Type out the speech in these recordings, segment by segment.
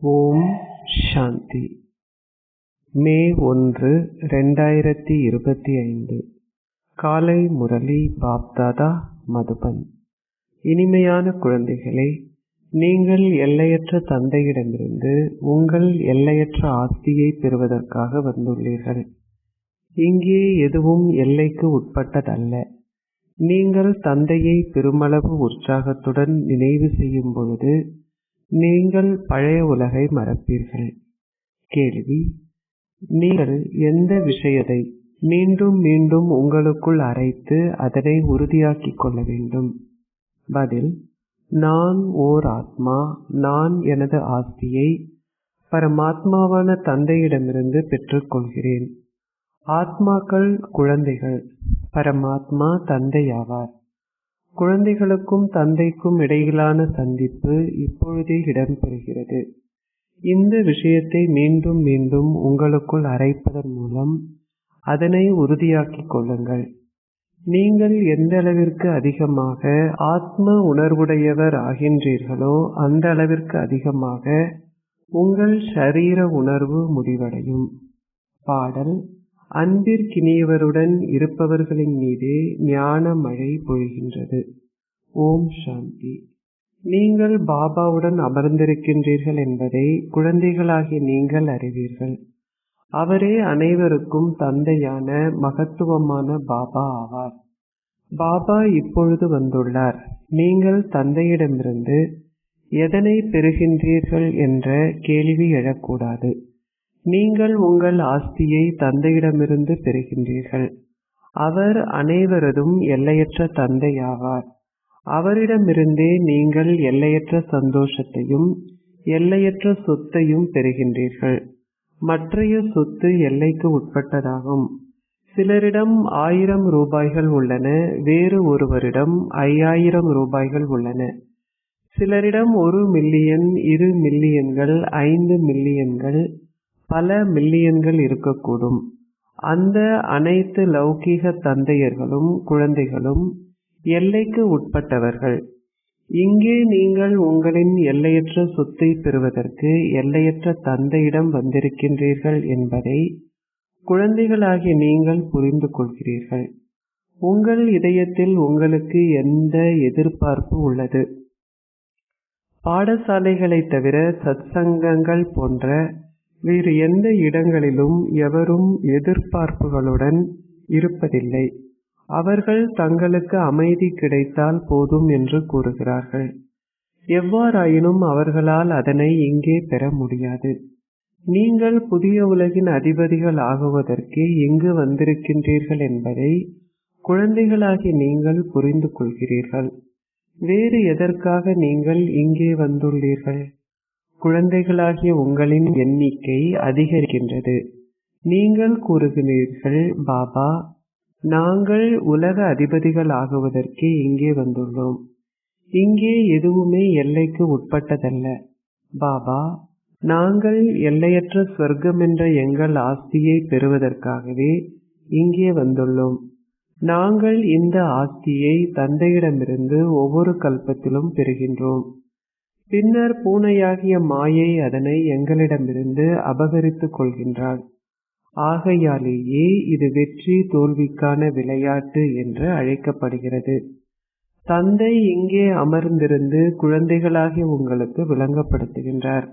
ஓம் சாந்தி. மே 1, 2025 காலை முரளி பாப்தாதா மதுபன். இனிமையான குழந்தைகளே, நீங்கள் எல்லையற்ற தந்தையிடமிருந்து உங்கள் எல்லையற்ற ஆஸ்தியை பெறுவதற்காக வந்துள்ளீர்கள். இங்கே எதுவும் எல்லைக்கு உட்பட்டதல்ல. நீங்கள் தந்தையை பெருமளவு உற்சாகத்துடன் நினைவு செய்யும் பொழுது நீங்கள் பழைய உலகை மறப்பீர்கள். கேள்வி: நீங்கள் எந்த விஷயத்தை மீண்டும் மீண்டும் உங்களுக்குள் அரைத்து அதனை உறுதியாக்கிக் கொள்ள வேண்டும்? பதில்: நான் ஓர் ஆத்மா. நான் எனது ஆஸ்தியை பரமாத்மாவான தந்தையிடமிருந்து பெற்றுக்கொள்கிறேன். ஆத்மாக்கள் குழந்தைகள், பரமாத்மா தந்தையாவார். குழந்தைகளுக்கும் தந்தைக்கும் இடையிலான சந்திப்பு இப்பொழுதே இடம்பெறுகிறது. இந்த விஷயத்தை மீண்டும் மீண்டும் உங்களுக்குள் அரைப்பதன் மூலம் அதனை உறுதியாக்கிக் கொள்ளுங்கள். நீங்கள் எந்த அளவிற்கு அதிகமாக ஆத்ம உணர்வுடையவர் ஆகின்றீர்களோ அந்த அளவிற்கு அதிகமாக உங்கள் ஷரீர உணர்வு முடிவடையும். பாடல்: அன்பிற்கினியவருடன் இருப்பவர்களின் மீதே ஞான மழை பொழிகின்றது. ஓம் சாந்தி. நீங்கள் பாபாவுடன் அமர்ந்திருக்கின்றீர்கள் என்பதை குழந்தைகளாகிய நீங்கள் அறிவீர்கள். அவரே அனைவருக்கும் தந்தையான மகத்துவமான பாபா ஆவார். பாபா இப்பொழுது வந்துள்ளார். நீங்கள் தந்தையிடமிருந்து எதனை பெறுகின்றீர்கள் என்ற கேள்வி எழக்கூடாது. நீங்கள் உங்கள் ஆஸ்தியை தந்தையிடமிருந்து பெறுகின்றீர்கள். அவர் அனைவரதும் எல்லையற்ற தந்தையாவார். அவரிடமிருந்தே நீங்கள் எல்லையற்ற சந்தோஷத்தையும் எல்லையற்ற சொத்தையும் பெறுகின்றீர்கள். மற்றைய சொத்து எல்லைக்கு உட்பட்டதாகும். சிலரிடம் 1000 ரூபாய்கள் உள்ளன, வேறு ஒருவரிடம் 5000 ரூபாய்கள் உள்ளன. சிலரிடம் 1 மில்லியன், 2 மில்லியன்கள், 5 மில்லியன்கள், பல மில்லியன்கள் இருக்கக்கூடும். அந்த அனைத்து லௌகீக தந்தையர்களும் குழந்தைகளும் எல்லைக்கு உட்பட்டவர்கள். இங்கே நீங்கள் உங்களின் எல்லையற்ற சொத்தை பெறுவதற்கு எல்லையற்ற தந்தையிடம் வந்திருக்கின்றீர்கள் என்பதை குழந்தைகளாகிய நீங்கள் புரிந்து கொள்கிறீர்கள். உங்கள் இதயத்தில் உங்களுக்கு எந்த எதிர்பார்ப்பு உள்ளது? பாடசாலைகளை தவிர சத்சங்கங்கள் போன்ற வேறு எந்த இடங்களிலும் எவரும் எதிர்பார்ப்புகளுடன் இருப்பதில்லை. அவர்கள் தங்களுக்கு அமைதி கிடைத்தால் போதும் என்று கூறுகிறார்கள். எவ்வாறாயினும் அவர்களால் அதனை இங்கே பெற முடியாது. நீங்கள் புதிய உலகின் அதிபதிகள் ஆகுவதற்கே இங்கு வந்திருக்கின்றீர்கள் என்பதை குழந்தைகளாகி நீங்கள் புரிந்து கொள்கிறீர்கள். வேறு எதற்காக நீங்கள் இங்கே வந்துள்ளீர்கள்? குழந்தைகளாகிய உங்களின் எண்ணிக்கை அதிகரிக்கின்றது. நீங்கள் கூறுகிறீர்கள், பாபா, நாங்கள் உலக அதிபதிகள் ஆகுவதற்கே இங்கே வந்துள்ளோம். இங்கே எதுவுமே எல்லைக்கு உட்பட்டதல்ல. பாபா, நாங்கள் எல்லையற்ற சொர்க்கம் என்ற எங்கள் ஆஸ்தியை பெறுவதற்காகவே இங்கே வந்துள்ளோம். நாங்கள் இந்த ஆஸ்தியை தந்தையிடமிருந்து ஒவ்வொரு கல்பத்திலும் பெறுகின்றோம். பின்னர் பூனையாகிய மாயை அதனை எங்களிடமிருந்து அபகரித்துக் கொள்கின்றாள். ஆகையாலேயே இது வெற்றி தோல்விக்கான விளையாட்டு என்று அழைக்கப்படுகிறது. தந்தை இங்கே அமர்ந்திருந்து குழந்தைகளாகிய உங்களுக்கு விளங்கப்படுத்துகின்றார்.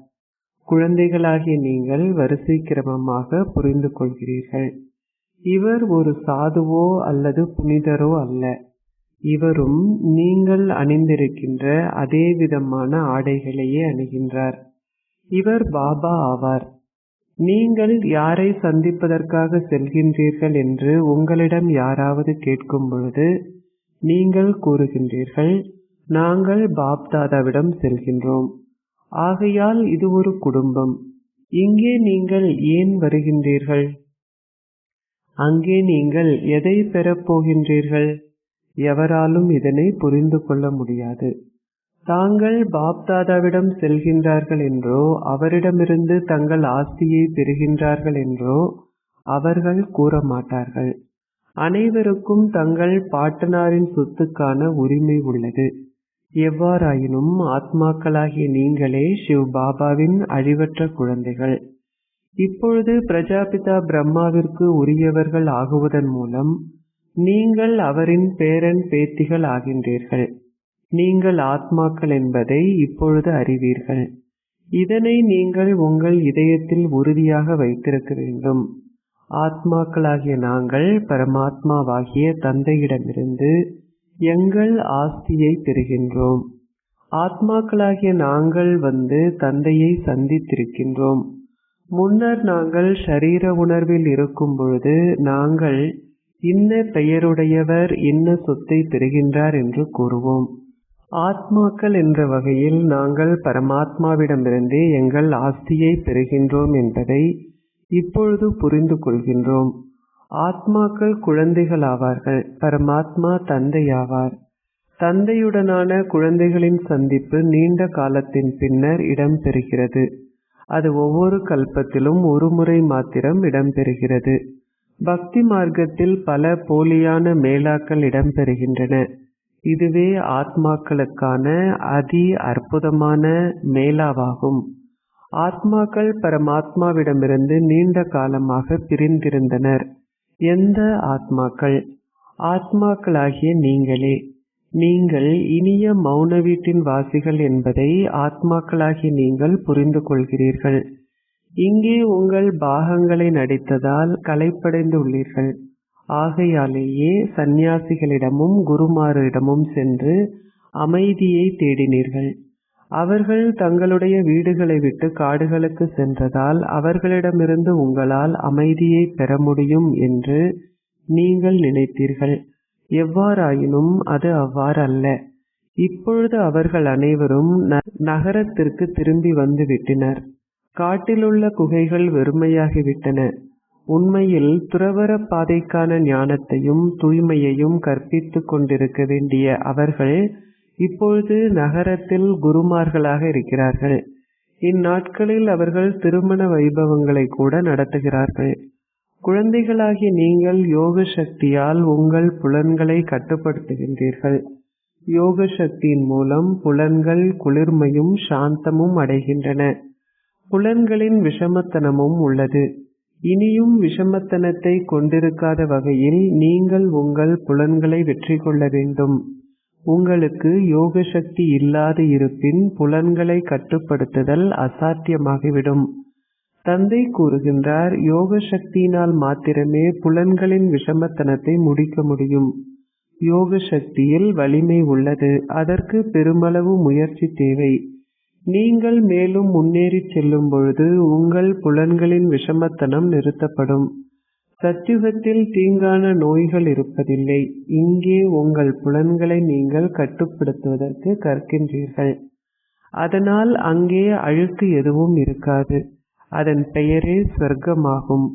குழந்தைகளாகிய நீங்கள் வரிசை கிரமமாக புரிந்து கொள்கிறீர்கள். இவர் ஒரு சாதுவோ அல்லது புனிதரோ அல்ல. இவரும் நீங்கள் அணிந்திருக்கின்ற அதே விதமான ஆடைகளையே அணிகின்றார். இவர் பாபா ஆவார். நீங்கள் யாரை சந்திப்பதற்காக செல்கின்றீர்கள் என்று உங்களிடம் யாராவது கேட்கும் பொழுது நீங்கள் கூறுகின்றீர்கள், நாங்கள் பாப்தாதாவிடம் செல்கின்றோம். ஆகையால் இது ஒரு குடும்பம். இங்கே நீங்கள் ஏன் வருகின்றீர்கள்? அங்கே நீங்கள் எதை பெறப் போகின்றீர்கள்? எவராலும் இதனை புரிந்து கொள்ள முடியாது. தாங்கள் பாப்தாதாவிடம் செல்கின்றார்கள் என்றோ அவரிடமிருந்து தங்கள் ஆஸ்தியை பெறுகின்றார்கள் என்றோ அவர்கள் கூற மாட்டார்கள். அனைவருக்கும் தங்கள் பாட்டனாரின் சொத்துக்கான உரிமை உள்ளது. எவ்வாறாயினும் ஆத்மாக்களாகிய நீங்களே சிவ் பாபாவின் அழிவற்ற குழந்தைகள். இப்பொழுது பிரஜாபிதா பிரம்மாவிற்கு உரியவர்கள் ஆகுவதன் மூலம் நீங்கள் அவரின் பேரன் பேத்திகள் ஆகின்றீர்கள். நீங்கள் ஆத்மாக்கள் என்பதை இப்பொழுது அறிவீர்கள். இதனை நீங்கள் உங்கள் இதயத்தில் உறுதியாக வைத்திருக்க வேண்டும். ஆத்மாக்களாகிய நாங்கள் பரமாத்மாவாகிய தந்தையிடமிருந்து எங்கள் ஆஸ்தியை பெறுகின்றோம். ஆத்மாக்களாகிய நாங்கள் தந்தையை சந்தித்திருக்கின்றோம். முன்னர் நாங்கள் ஷரீர உணர்வில் இருக்கும் பொழுது நாங்கள் இன்ன பெயருடையவர் இன்ன சொத்தை பெறுகின்றார் என்று கூறுவோம். ஆத்மாக்கள் என்ற வகையில் நாங்கள் பரமாத்மாவிடமிருந்தே எங்கள் ஆஸ்தியை பெறுகின்றோம் என்பதை இப்பொழுது புரிந்து கொள்கின்றோம். ஆத்மாக்கள் குழந்தைகள் ஆவார்கள். பரமாத்மா தந்தையாவார். தந்தையுடனான குழந்தைகளின் சந்திப்பு நீண்ட காலத்தின் பின்னர் இடம்பெறுகிறது. அது ஒவ்வொரு கல்பத்திலும் ஒரு முறை மாத்திரம் இடம்பெறுகிறது. பக்தி மார்க்கத்தில் பல போலியான மேலாக்கள் இடம்பெறுகின்றன. இதுவே ஆத்மாக்களுக்கான அதி அற்புதமான மேலாவாகும். ஆத்மாக்கள் பரமாத்மாவிடமிருந்து நீண்ட காலமாக பிரிந்திருந்தனர். எந்த ஆத்மாக்கள்? ஆத்மாக்களாகிய நீங்களே. நீங்கள் இனிய மௌன வீட்டின் வாசிகள் என்பதை ஆத்மாக்களாகிய நீங்கள் புரிந்து கொள்கிறீர்கள். இங்கே உங்கள் பாகங்களை நடித்ததால் களைப்படைந்து உள்ளீர்கள். ஆகையாலேயே சந்நியாசிகளிடமும் குருமாரிடமும் சென்று அமைதியை தேடினீர்கள். அவர்கள் தங்களுடைய வீடுகளை விட்டு காடுகளுக்கு சென்றதால் அவர்களிடமிருந்து உங்களால் அமைதியை பெற முடியும் என்று நீங்கள் நினைத்தீர்கள். எவ்வாறாயினும் அது அவ்வாறல்ல. இப்பொழுது அவர்கள் அனைவரும் நகரத்திற்கு திரும்பி வந்து விட்டனர். காட்டிலுள்ள குகைகள் வெறுமையாகிவிட்டன. உண்மையில் துறவற பாதைக்கான ஞானத்தையும் தூய்மையையும் கற்பித்துக் கொண்டிருக்க வேண்டிய அவர்கள் இப்பொழுது நகரத்தில் குருமார்களாக இருக்கிறார்கள். இந்நாட்களில் அவர்கள் திருமண வைபவங்களை கூட நடத்துகிறார்கள். குழந்தைகளாகிய நீங்கள் யோக சக்தியால் உங்கள் புலன்களை கட்டுப்படுத்துகின்றீர்கள். யோக சக்தியின் மூலம் புலன்கள் குளிர்மையும் சாந்தமும் அடைகின்றன. புலன்களின் விஷமத்தனமும் உள்ளது. இனியும் விஷமத்தனத்தை கொண்டிருக்காத வகையில் நீங்கள் உங்கள் புலன்களை வெற்றி கொள்ள வேண்டும். உங்களுக்கு யோக சக்தி இல்லாது இருப்பின் புலன்களை கட்டுப்படுத்துதல் அசாத்தியமாகிவிடும். தந்தை கூறுகின்றார், யோக சக்தியினால் மாத்திரமே புலன்களின் விஷமத்தனத்தை முடிக்க முடியும். யோக சக்தியில் வலிமை உள்ளது. அதற்கு பெருமளவு முயற்சி தேவை. நீங்கள் மேலும் முன்னேறி செல்லும் பொழுது உங்கள் புலன்களின் விஷமத்தனம் நிறுத்தப்படும். சத்யுகத்தில் தீங்கான நோய்கள் இருப்பதில்லை. இங்கே உங்கள் புலன்களை நீங்கள் கட்டுப்படுத்துவதற்கு கற்கின்றீர்கள். அதனால் அங்கே அழுக்கு எதுவும் இருக்காது. அதன் பெயரே சொர்க்கமாகும்.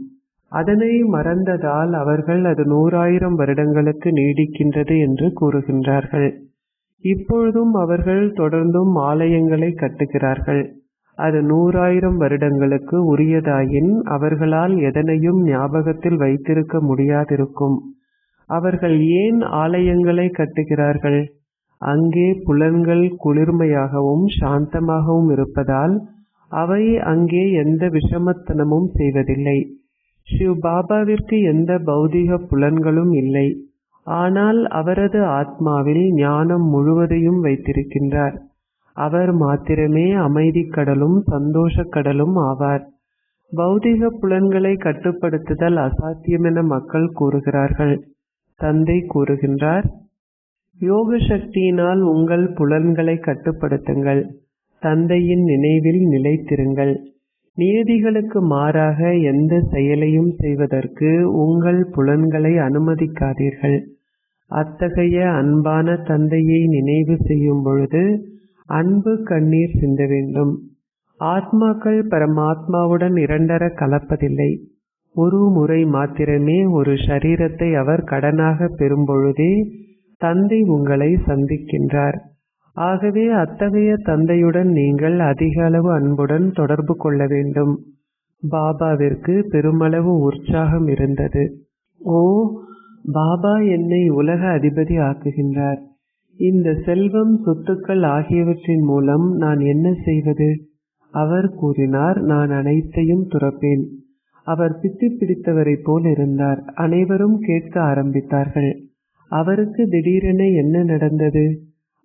அதனை மறந்ததால் அவர்கள் அது 100,000 வருடங்களுக்கு நீடிக்கின்றது என்று கூறுகின்றார்கள். இப்பொழுதும் அவர்கள் தொடர்ந்தும் ஆலயங்களை கட்டுகிறார்கள். அது 100,000 வருடங்களுக்கு உரியதாயின் அவர்களால் எதனையும் ஞாபகத்தில் வைத்திருக்க முடியாதிருக்கும். அவர்கள் ஏன் ஆலயங்களை கட்டுகிறார்கள்? அங்கே புலன்கள் குளிர்மையாகவும் சாந்தமாகவும் இருப்பதால் அவை அங்கே எந்த விஷமத்தனமும் செய்வதில்லை. சிவ் பாபாவிற்கு எந்த பௌதிக புலன்களும் இல்லை. ஆனால் அவரது ஆத்மாவில் ஞானம் முழுவதையும் வைத்திருக்கின்றார். அவர் மாத்திரமே அமைதி கடலும் சந்தோஷ கடலும் ஆவார். பௌதிக புலன்களை கட்டுப்படுத்துதல் அசாத்தியமென மக்கள் கூறுகிறார்கள். தந்தை கூறுகின்றார், யோக சக்தியினால் உங்கள் புலன்களை கட்டுப்படுத்துங்கள். தந்தையின் நினைவில் நிலைத்திருங்கள். நியதிகளுக்கு மாறாக எந்த செயலையும் செய்வதற்கு உங்கள் புலன்களை அனுமதிக்காதீர்கள். அத்தகைய அன்பான தந்தையை நினைவு செய்யும் பொழுது அன்பு கண்ணீர் சிந்த வேண்டும். ஆத்மாக்கள் பரமாத்மாவுடன் இரண்டர கலப்பதில்லை. ஒரு முறை மாத்திரமே ஒரு ஷரீரத்தை அவர் கடனாக பெறும் பொழுதே தந்தை உங்களை சந்திக்கின்றார். ஆகவே அத்தகைய தந்தையுடன் நீங்கள் அதிக அளவு அன்புடன் தொடர்பு கொள்ள வேண்டும். பாபாவிற்கு பெருமளவு உற்சாகம் இருந்தது. ஓ, பாபா என்னை உலக அதிபதி ஆக்குகின்றார். இந்த செல்வம், சொத்துக்கள் ஆகியவற்றின் மூலம் நான் என்ன செய்வது? அவர் கூறினார், நான் அனைத்தையும் துறப்பேன். அவர் பித்து பிடித்தவரை போல் இருந்தார். அனைவரும் கேட்க ஆரம்பித்தார்கள். அவருக்கு திடீரென என்ன நடந்தது?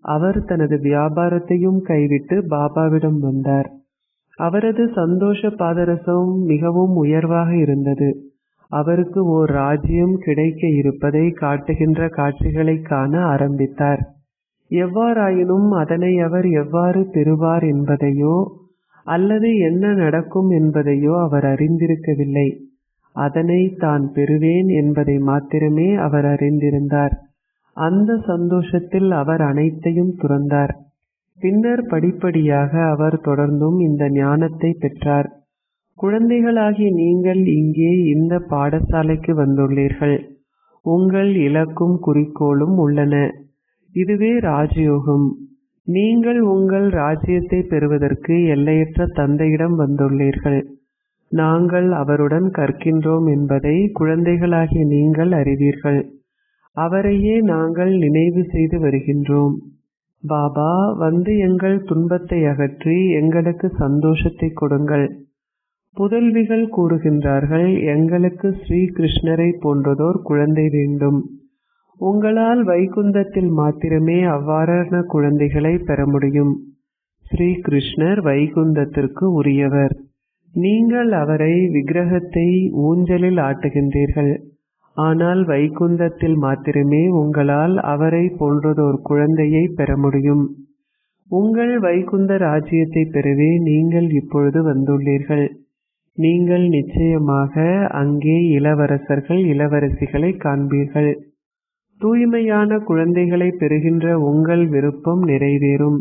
அவர் தனது வியாபாரத்தையும் கைவிட்டு பாபாவிடம் வந்தார். அவரது சந்தோஷ பாதரசம் மிகவும் உயர்வாக இருந்தது. அவருக்கு ஓர் ராஜ்யம் கிடைக்க இருப்பதை காட்டுகின்ற காட்சிகளை காண ஆரம்பித்தார். எவ்வாறாயினும் அதனை அவர் எவ்வாறு பெறுவார் என்பதையோ அல்லது என்ன நடக்கும் என்பதையோ அவர் அறிந்திருக்கவில்லை. அதனை தான் பெறுவேன் என்பதை மாத்திரமே அவர் அறிந்திருந்தார். அந்த சந்தோஷத்தில் அவர் அனைத்தையும் துறந்தார். பின்னர் படிப்படியாக அவர் தொடர்ந்தும் இந்த ஞானத்தை பெற்றார். குழந்தைகளாகிய நீங்கள் இங்கே இந்த பாடசாலைக்கு வந்துள்ளீர்கள். உங்கள் இலக்கும் குறிக்கோளும் உள்ளன. இதுவே ராஜயோகம். நீங்கள் உங்கள் ராஜ்யத்தை பெறுவதற்கு எல்லையற்ற தந்தையிடம் வந்துள்ளீர்கள். நாங்கள் அவருடன் கற்கின்றோம் என்பதை குழந்தைகளாகிய நீங்கள் அறிவீர்கள். அவரையே நாங்கள் நினைவு செய்து வருகின்றோம். பாபா வந்து எங்கள் துன்பத்தை அகற்றி எங்களுக்கு சந்தோஷத்தை கொடுங்கள். புதல்விகள் கூறுகின்றார்கள், எங்களுக்கு ஸ்ரீ கிருஷ்ணரை போன்றதோர் குழந்தை வேண்டும். உங்களால் வைகுந்தத்தில் மாத்திரமே அவ்வாறான குழந்தைகளை பெற முடியும். ஸ்ரீ கிருஷ்ணர் வைகுந்தத்திற்கு உரியவர். நீங்கள் அவரை விக்கிரகத்தை ஊஞ்சலில் ஆட்டுகின்றீர்கள். ஆனால் வைகுந்தத்தில் மாத்திரமே உங்களால் அவரை போன்றதோர் குழந்தையை பெற முடியும். உங்கள் வைகுந்த ராஜ்யத்தை பெறவே நீங்கள் இப்பொழுது வந்துள்ளீர்கள். நீங்கள் நிச்சயமாக அங்கே இளவரசர்கள், இளவரசிகளை காண்பீர்கள். தூய்மையான குழந்தைகளை பெறுகின்ற உங்கள் விருப்பம் நிறைவேறும்.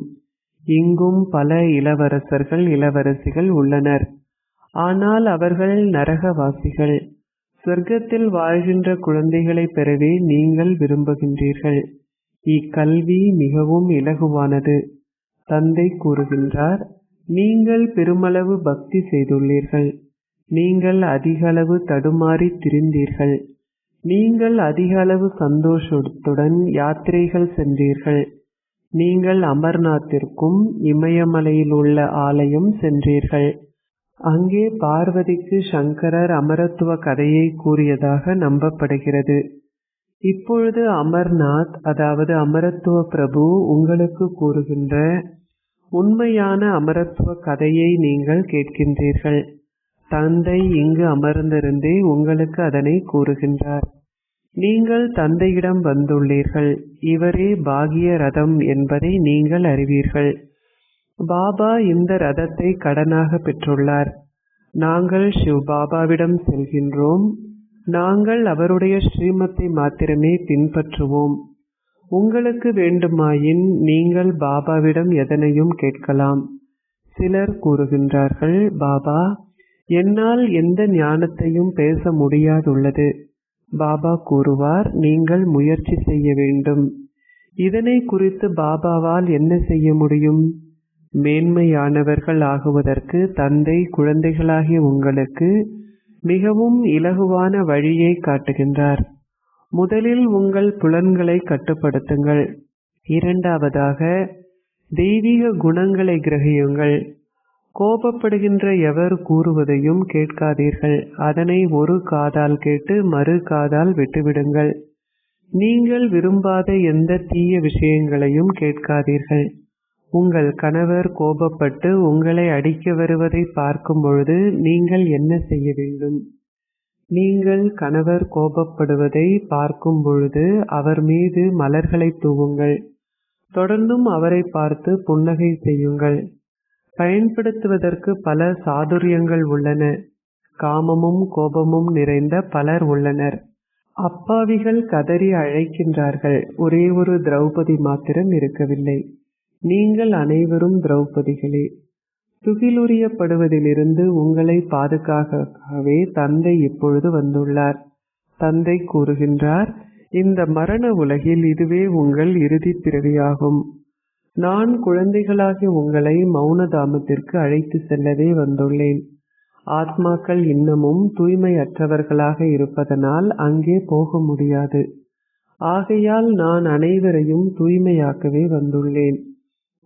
இங்கும் பல இளவரசர்கள், இளவரசிகள் உள்ளனர். ஆனால் அவர்கள் நரகவாசிகள். சொர்க்கத்தில் வாழ்கின்ற குழந்தைகளை பெறவே நீங்கள் விரும்புகின்றீர்கள். இக்கல்வி மிகவும் இலகுவானது. தந்தை கூறுகின்றார், நீங்கள் பெருமளவு பக்தி செய்துள்ளீர்கள். நீங்கள் அதிக அளவு தடுமாறி திரிந்தீர்கள். நீங்கள் அதிக அளவு சந்தோஷத்துடன் யாத்திரைகள் சென்றீர்கள். நீங்கள் அமர்நாத்திற்கும் இமயமலையில் உள்ள ஆலயம் சென்றீர்கள். அங்கே பார்வதிக்கு சங்கரர் அமரத்துவ கதையை கூறியதாக நம்பப்படுகிறது. இப்பொழுது அமர்நாத், அதாவது அமரத்துவ பிரபு உங்களுக்கு கூறுகின்ற உண்மையான அமரத்துவ கதையை நீங்கள் கேட்கின்றீர்கள். தந்தை இங்கு அமர்ந்திருந்தே உங்களுக்கு அதனை கூறுகின்றார். நீங்கள் தந்தையிடம் வந்துள்ளீர்கள். இவரே பாகிய ரதம் என்பதை நீங்கள் அறிவீர்கள். பாபா இந்த ரதத்தை கடனாக பெற்றுள்ளார். நாங்கள் சிவ் பாபாவிடம் செல்கின்றோம். நாங்கள் அவருடைய ஸ்ரீமத்தை மாத்திரமே பின்பற்றுவோம். உங்களுக்கு வேண்டுமாயின் நீங்கள் பாபாவிடம் எதனையும் கேட்கலாம். சிலர் கூறுகின்றார்கள், பாபா, என்னால் எந்த ஞானத்தையும் பேச முடியாதுள்ளது. பாபா கூறுவார், நீங்கள் முயற்சி செய்ய வேண்டும். இதனை குறித்து பாபாவால் என்ன செய்ய முடியும்? மேன்மையானவர்கள் ஆகுவதற்கு தந்தை குழந்தைகளாகிய உங்களுக்கு மிகவும் இலகுவான வழியை காட்டுகின்றார். முதலில் உங்கள் புலன்களை கட்டுப்படுத்துங்கள். இரண்டாவதாக தெய்வீக குணங்களை கிரகியுங்கள். கோபப்படுகின்ற எவர் கூறுவதையும் கேட்காதீர்கள். அதனை ஒரு காதால் கேட்டு மறு காதால் விட்டுவிடுங்கள். நீங்கள் விரும்பாத எந்த தீய விஷயங்களையும் கேட்காதீர்கள். உங்கள் கணவர் கோபப்பட்டு உங்களை அடிக்க வருவதை பார்க்கும் பொழுது நீங்கள் என்ன செய்ய வேண்டும்? நீங்கள் கணவர் கோபப்படுவதை பார்க்கும் பொழுது அவர் மீது மலர்களை தூவுங்கள். தொடர்ந்தும் அவரை பார்த்து புன்னகை செய்யுங்கள். பயன்படுத்துவதற்கு பல சாதுரியங்கள் உள்ளன. காமமும் கோபமும் நிறைந்த பலர் உள்ளனர். அப்பாவிகள் கதறி அழைக்கின்றார்கள். ஒரே ஒரு திரௌபதி மாத்திரம் இருக்கவில்லை. நீங்கள் அனைவரும் திரௌபதிகளே. துகிலுரியப்படுவதிலிருந்து உங்களை பாதுகாக்கவே தந்தை இப்பொழுது வந்துள்ளார். தந்தை கூறுகின்றார், இந்த மரண உலகில் இதுவே உங்கள் இறுதி பிறவியாகும். நான் குழந்தைகளாகிய உங்களை மௌனதாமத்திற்கு அழைத்து செல்லவே வந்துள்ளேன். ஆத்மாக்கள் இன்னமும் தூய்மையற்றவர்களாக இருப்பதனால் அங்கே போக முடியாது. ஆகையால் நான் அனைவரையும் தூய்மையாக்கவே வந்துள்ளேன்.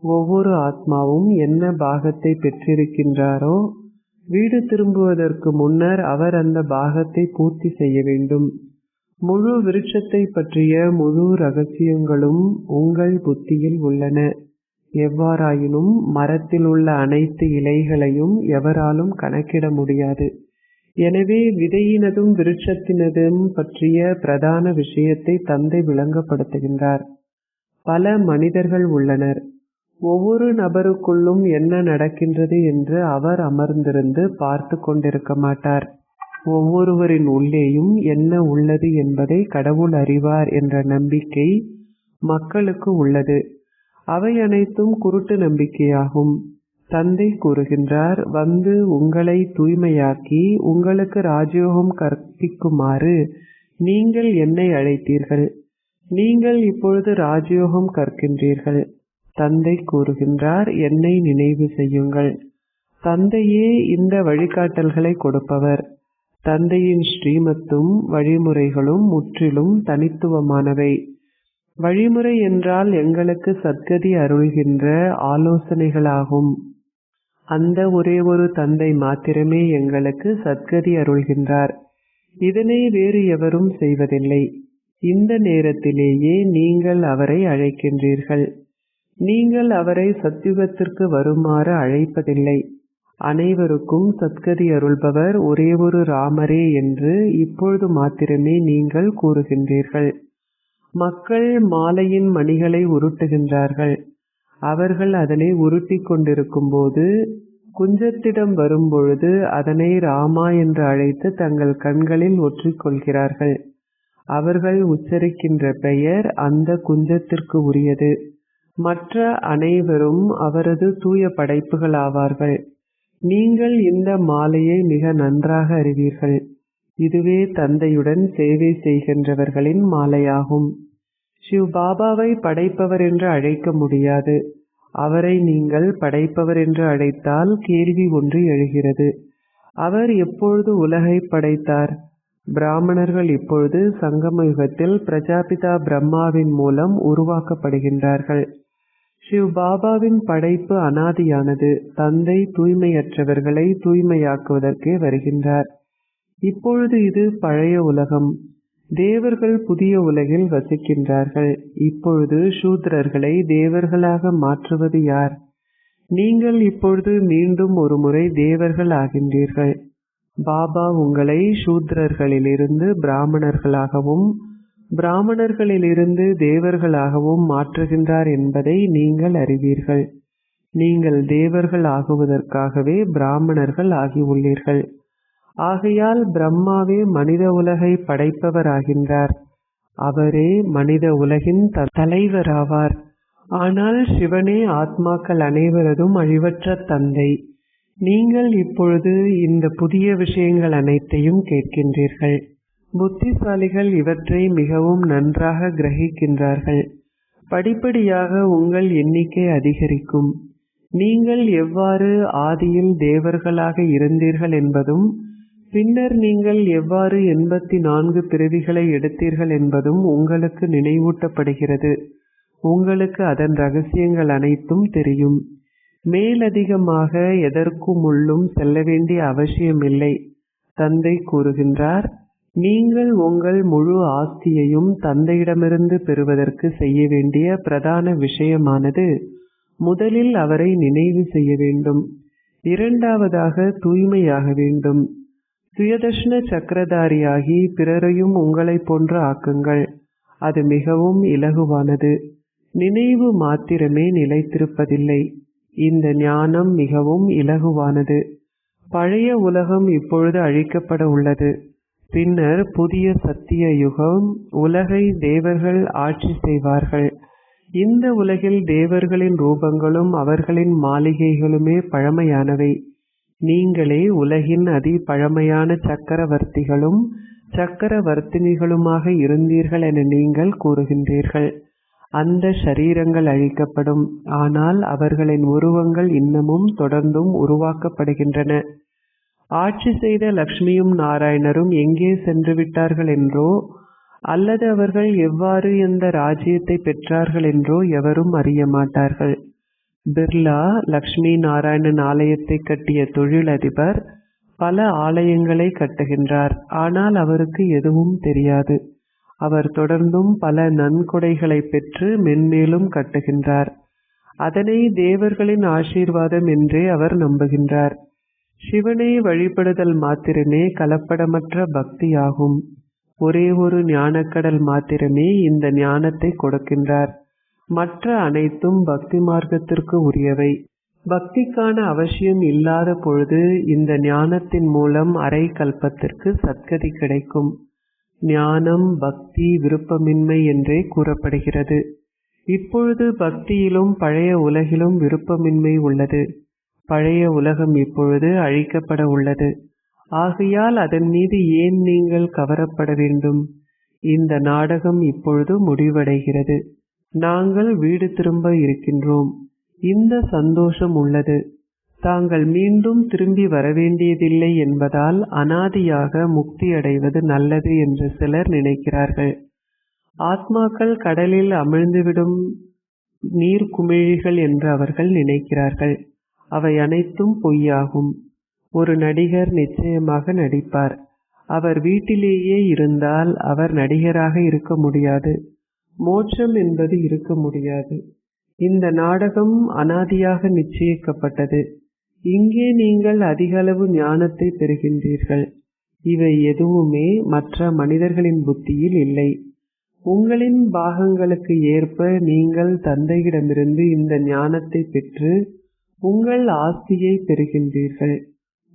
ஒவ்வொரு ஆத்மாவும் என்ன பாகத்தை பெற்றிருக்கின்றாரோ வீடு திரும்புவதற்கு முன்னர் அவர் அந்த பாகத்தை பூர்த்தி செய்ய வேண்டும். முழு விருட்சத்தை பற்றிய முழு ரகசியங்களும் உங்கள் புத்தியில் உள்ளன. எவ்வாறாயினும் மரத்தில் உள்ள அனைத்து இலைகளையும் எவராலும் கணக்கிட முடியாது. எனவே விதையினதும் விருட்சத்தினதும் பற்றிய பிரதான விஷயத்தை தந்தை விளங்கப்படுத்துகின்றார். பல மனிதர்கள் உள்ளனர். ஒவ்வொரு நபருக்குள்ளும் என்ன நடக்கின்றது என்று அவர் அமர்ந்திருந்து பார்த்து கொண்டிருக்க மாட்டார். ஒவ்வொருவரின் உள்ளேயும் என்ன உள்ளது என்பதை கடவுள் அறிவார் என்ற நம்பிக்கை மக்களுக்கு உள்ளது. அவை அனைத்தும் குருட்டு நம்பிக்கையாகும். தந்தை கூறுகின்றார், வந்து உங்களை தூய்மையாக்கி உங்களுக்கு ராஜயோகம் கற்பிக்குமாறு நீங்கள் என்னை அழைத்தீர்கள். நீங்கள் இப்பொழுது ராஜயோகம் கற்கின்றீர்கள். தந்தை கூறுகின்றார், என்னை நினைவு செய்யுங்கள். தந்தையே இந்த வழிகாட்டல்களை கொடுப்பவர். தந்தையின் ஸ்ரீமத்தும் வழிமுறைகளும் முற்றிலும் தனித்துவமானவை. வழிமுறை என்றால் எங்களுக்கு சத்கதி அருள்கின்ற ஆலோசனைகளாகும். அந்த ஒரே ஒரு தந்தை மாத்திரமே எங்களுக்கு சத்கதி அருள்கின்றார். இதனை வேறு எவரும் செய்வதில்லை. இந்த நேரத்திலேயே நீங்கள் அவரை அழைக்கின்றீர்கள். நீங்கள் அவரை சத்யுகத்திற்கு வருமாறு அழைப்பதில்லை. அனைவருக்கும் சத்கதி அருள்பவர் ஒரே ஒரு ராமரே என்று இப்பொழுது மாத்திரமே நீங்கள் கூறுகின்றீர்கள். மக்கள் மாலையின் மணிகளை உருட்டுகின்றார்கள். அவர்கள் அதனை உருட்டி கொண்டிருக்கும் போது குஞ்சத்திடம் வரும்பொழுது அதனை ராமா என்று அழைத்து தங்கள் கண்களில் ஒற்றிக்கொள்கிறார்கள். அவர்கள் உச்சரிக்கின்ற பெயர் அந்த குஞ்சத்திற்கு உரியது. மற்ற அனைவரும் அவரது தூய படைப்புகள் ஆவார்கள். நீங்கள் இந்த மாலையை மிக நன்றாக அறிவீர்கள். இதுவே தந்தையுடன் சேவை செய்கின்றவர்களின் மாலையாகும். சிவ் பாபாவை படைப்பவர் என்று அழைக்க முடியாது. அவரை நீங்கள் படைப்பவர் என்று அழைத்தால் கேள்வி ஒன்று எழுகிறது. அவர் எப்பொழுது உலகை படைத்தார்? பிராமணர்கள் இப்பொழுது சங்கம யுகத்தில் பிரஜாபிதா பிரம்மாவின் மூலம் உருவாக்கப்படுகின்றார்கள். சிவ் பாபாவின் படைப்பு அனாதியானது. தந்தை தூய்மையற்றவர்களை தூய்மையாக்குவதற்கே வருகின்றார். இப்பொழுது இது பழைய உலகம். தேவர்கள் புதிய உலகில் வசிக்கின்றார்கள். இப்பொழுது சூத்ரர்களை தேவர்களாக மாற்றுவது யார்? நீங்கள் இப்பொழுது மீண்டும் ஒரு முறை தேவர்கள் ஆகின்றீர்கள். பாபா உங்களை சூத்ரர்களிலிருந்து பிராமணர்களாகவும் பிராமணர்களிலிருந்து தேவர்களாகவும் மாற்றுகின்றார் என்பதை நீங்கள் அறிவீர்கள். நீங்கள் தேவர்கள் ஆகுவதற்காகவே பிராமணர்கள் ஆகியுள்ளீர்கள். ஆகையால் பிரம்மாவே மனித உலகை படைப்பவராகின்றார். அவரே மனித உலகின் தலைவராவார். ஆனால் சிவனே ஆத்மாக்கள் அனைவரதும் அழிவற்ற தந்தை. நீங்கள் இப்பொழுது இந்த புதிய விஷயங்கள் அனைத்தையும் கேட்கின்றீர்கள். புத்திசாலிகள் இவற்றை மிகவும் நன்றாக கிரகிக்கின்றார்கள். படிப்படியாக உங்கள் எண்ணிக்கை அதிகரிக்கும். நீங்கள் எவ்வாறு ஆதியில் தேவர்களாக இருந்தீர்கள் என்பதும் பின்னர் நீங்கள் எவ்வாறு 84 பிறவிகளை எடுத்தீர்கள் என்பதும் உங்களுக்கு நினைவூட்டப்படுகிறது. உங்களுக்கு அதன் ரகசியங்கள் அனைத்தும் தெரியும். மேலதிகமாக எதற்குமுள்ளும் செல்ல வேண்டிய அவசியமில்லை. தந்தை கூறுகின்றார், நீங்கள் உங்கள் முழு ஆஸ்தியையும் தந்தையிடமிருந்து பெறுவதற்கு செய்ய வேண்டிய பிரதான விஷயமானது முதலில் அவரை நினைவு செய்ய வேண்டும். இரண்டாவதாக தூய்மையாக வேண்டும். சுயதர்ஷன சக்கரதாரியாகி பிறரையும் உங்களை போன்று ஆக்குங்கள். அது மிகவும் இலகுவானது. நினைவு மாத்திரமே நிலைத்திருப்பதில்லை. இந்த ஞானம் மிகவும் இலகுவானது. பழைய உலகம் இப்பொழுது அழிக்கப்பட உள்ளது. பின்னர் புதிய சத்திய யுகம் உலகை தேவர்கள் ஆட்சி செய்வார்கள். இந்த உலகில் தேவர்களின் ரூபங்களும் அவர்களின் மாளிகைகளுமே பழமையானவை. நீங்களே உலகின் அதி பழமையான சக்கரவர்த்திகளும் சக்கரவர்த்தினிகளுமாக இருந்தீர்கள் என நீங்கள் கூறுகின்றீர்கள். அந்த ஷரீரங்கள் அழிக்கப்படும். ஆனால் அவர்களின் உருவங்கள் இன்னமும் தொடர்ந்தும் உருவாக்கப்படுகின்றன. ஆட்சி செய்த லக்ஷ்மியும் நாராயணரும் எங்கே சென்று விட்டார்கள் என்றோ அல்லது அவர்கள் எவ்வாறு இந்த ராஜ்யத்தை பெற்றார்கள் என்றோ எவரும் அறிய மாட்டார்கள். பிர்லா லக்ஷ்மி நாராயணன் ஆலயத்தை கட்டிய தொழிலதிபர் பல ஆலயங்களை கட்டுகின்றார். ஆனால் அவருக்கு எதுவும் தெரியாது. அவர் தொடர்ந்தும் பல நன்கொடைகளை பெற்று மென்மேலும் கட்டுகின்றார். அதனை தேவர்களின் ஆசீர்வாதம் என்றே அவர் நம்புகின்றார். சிவனை வழிபடுதல் மாத்திரமே கலப்படமற்ற பக்தியாகும். ஒரே ஒரு ஞானக்கடல் மாத்திரமே இந்த ஞானத்தை கொடுக்கின்றார். மற்ற அனைத்தும் பக்தி மார்க்கத்திற்கு உரியவை. பக்திக்கான அவசியம் இல்லாத பொழுது இந்த ஞானத்தின் மூலம் அரை கல்பத்திற்கு சத்கதி கிடைக்கும். ஞானம் பக்தி விருப்பமின்மை என்றே கூறப்படுகிறது. இப்பொழுது பக்தியிலும் பழைய உலகிலும் விருப்பமின்மை உள்ளது. பழைய உலகம் இப்பொழுது அழிக்கப்பட உள்ளது. ஆகையால் அதன் மீது ஏன் நீங்கள் கவரப்பட வேண்டும்? இந்த நாடகம் இப்பொழுது முடிவடைகிறது. நாங்கள் வீடு திரும்ப இருக்கின்றோம். இந்த சந்தோஷம் உள்ளது. தாங்கள் மீண்டும் திரும்பி வரவேண்டியதில்லை என்பதால் அனாதியாக முக்தி அடைவது நல்லது என்று சிலர் நினைக்கிறார்கள். ஆத்மாக்கள் கடலில் அமிழ்ந்துவிடும் நீர்க்குமிழிகள் என்று அவர்கள் நினைக்கிறார்கள். அவை அனைத்தும் பொய்யாகும். ஒரு நடிகர் நிச்சயமாக நடிப்பார். அவர் வீட்டிலேயே இருந்தால் அவர் நடிகராக இருக்க முடியாது. மோட்சம் என்பது இருக்க முடியாது. இந்த நாடகம் அனாதியாக நிச்சயிக்கப்பட்டது. இங்கே நீங்கள் அதிகளவு ஞானத்தை பெறுகின்றீர்கள். இவை எதுவுமே மற்ற மனிதர்களின் புத்தியில் இல்லை. உங்களின் பாகங்களுக்கு ஏற்ப நீங்கள் தந்தையிடமிருந்து இந்த ஞானத்தை பெற்று உங்கள் ஆஸ்தியை பெறுகின்றீர்கள்.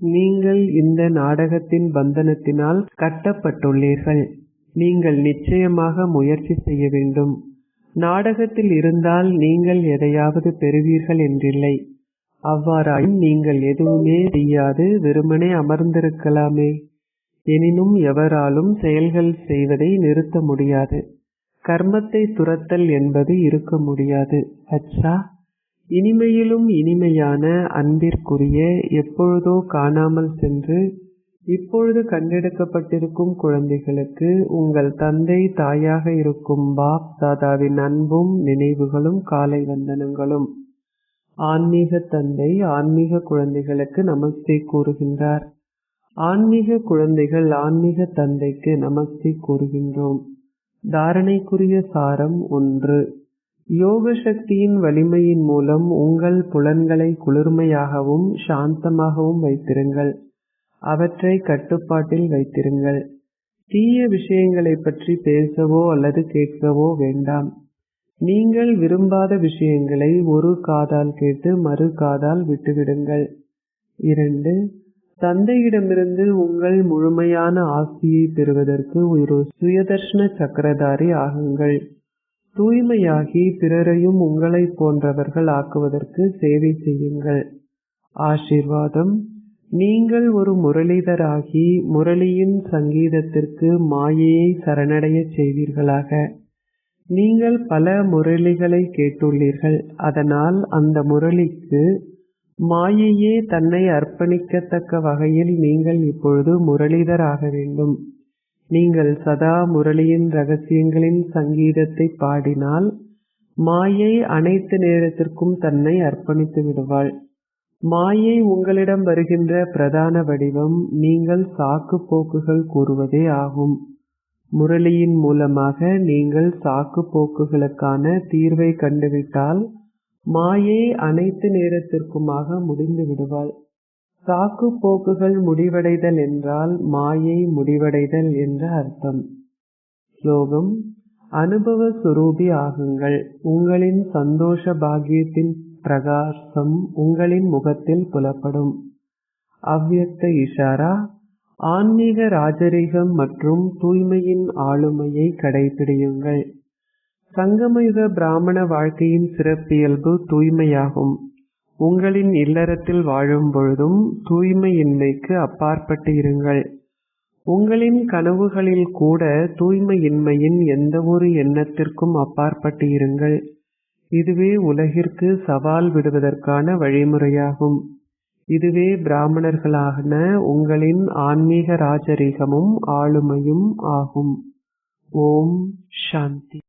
நீங்கள் இந்த நாடகத்தின் பந்தனத்தினால் கட்டப்பட்டுள்ளீர்கள். நீங்கள் நிச்சயமாக முயற்சி செய்ய வேண்டும். நாடகத்தில் இருந்தால் நீங்கள் எதையாவது பெறுவீர்கள் என்றில்லை. அவ்வாறாயும் நீங்கள் எதுவுமே செய்யாது வெறுமனே அமர்ந்திருக்கலாமே. எனினும் எவராலும் செயல்கள் செய்வதை நிறுத்த முடியாது. கர்மத்தை துரத்தல் என்பது இருக்க முடியாது. அச்சா, இனிமையிலும் இனிமையான அன்பிற்குரிய எப்பொழுதோ காணாமல் சென்று இப்பொழுது கண்டெடுக்கப்பட்டிருக்கும் குழந்தைகளுக்கு உங்கள் தந்தை தாயாக இருக்கும் பாப் தாதாவின் அன்பும் நினைவுகளும் காலை வந்தனங்களும். ஆன்மீக தந்தை ஆன்மீக குழந்தைகளுக்கு நமஸ்தே கூறுகின்றார். ஆன்மீக குழந்தைகள் ஆன்மீக தந்தைக்கு நமஸ்தே கூறுகின்றோம். தாரணைக்குரிய சாரம் 1. யோக சக்தியின் வலிமையின் மூலம் உங்கள் புலன்களை குளிர்மையாகவும் சாந்தமாகவும் வைத்திருங்கள். அவற்றை கட்டுப்பாட்டில் வைத்திருங்கள். தீய விஷயங்களை பற்றி பேசவோ அல்லது கேட்கவோ வேண்டாம். நீங்கள் விரும்பாத விஷயங்களை ஒரு காதால் கேட்டு மறு காதால் விட்டுவிடுங்கள். 2. தந்தையிடமிருந்து உங்கள் முழுமையான ஆஸ்தியை பெறுவதற்கு ஒரு சுயதர்ஷன சக்கரதாரி ஆகுங்கள். தூய்மையாகி பிறரையும் உங்களை போன்றவர்கள் ஆக்குவதற்கு சேவை செய்யுங்கள். ஆசீர்வாதம். நீங்கள் ஒரு முரளிதராகி முரளியின் சங்கீதத்திற்கு மாயையை சரணடைய செய்வீர்களாக. நீங்கள் பல முரளிகளை கேட்டுள்ளீர்கள். அதனால் அந்த முரளிக்கு மாயையே தன்னை அர்ப்பணிக்கத்தக்க வகையில் நீங்கள் இப்பொழுது முரளிதர் ஆக வேண்டும். நீங்கள் சதா முரளியின் ரகசியங்களின் சங்கீதத்தை பாடினால் மாயை அனைத்து நேரத்திற்கும் தன்னை அர்ப்பணித்து விடுவாள். மாயை உங்களிடம் வருகின்ற பிரதான வடிவம் நீங்கள் சாக்கு போக்குகள் கூறுவதே ஆகும். முரளியின் மூலமாக நீங்கள் சாக்கு போக்குகளுக்கான தீர்வை கண்டுவிட்டால் மாயை அனைத்து நேரத்திற்குமாக முடிந்து விடுவாள். சாக்கு போக்குகள் முடிவடைதல் என்றால் மாயை முடிவடைதல் என்ற அர்த்தம். ஸ்லோகம். அனுபவ சுரூபி ஆகுங்கள். உங்களின் சந்தோஷ பாக்கியத்தின் பிரகாசம் உங்களின் முகத்தில் புலப்படும். அவ்யக்த இஷாரா. ஆன்மீக ராஜரீகம் மற்றும் தூய்மையின் ஆளுமையை கடைபிடியுங்கள். சங்கமயுக பிராமண வாழ்க்கையின் சிறப்பியல்பு தூய்மையாகும். உங்களின் இல்லறத்தில் வாழும் பொழுதும் தூய்மையின்மைக்கு அப்பாற்பட்டு இருங்கள். உங்களின் கனவுகளில் கூட தூய்மையின்மையின் எந்த ஒரு எண்ணத்திற்கும் அப்பாற்பட்டு இருங்கள். இதுவே உலகிற்கு சவால் விடுவதற்கான வழிமுறையாகும். இதுவே பிராமணர்களான உங்களின் ஆன்மீக ராஜரீகமும் ஆளுமையும் ஆகும். ஓம் சாந்தி.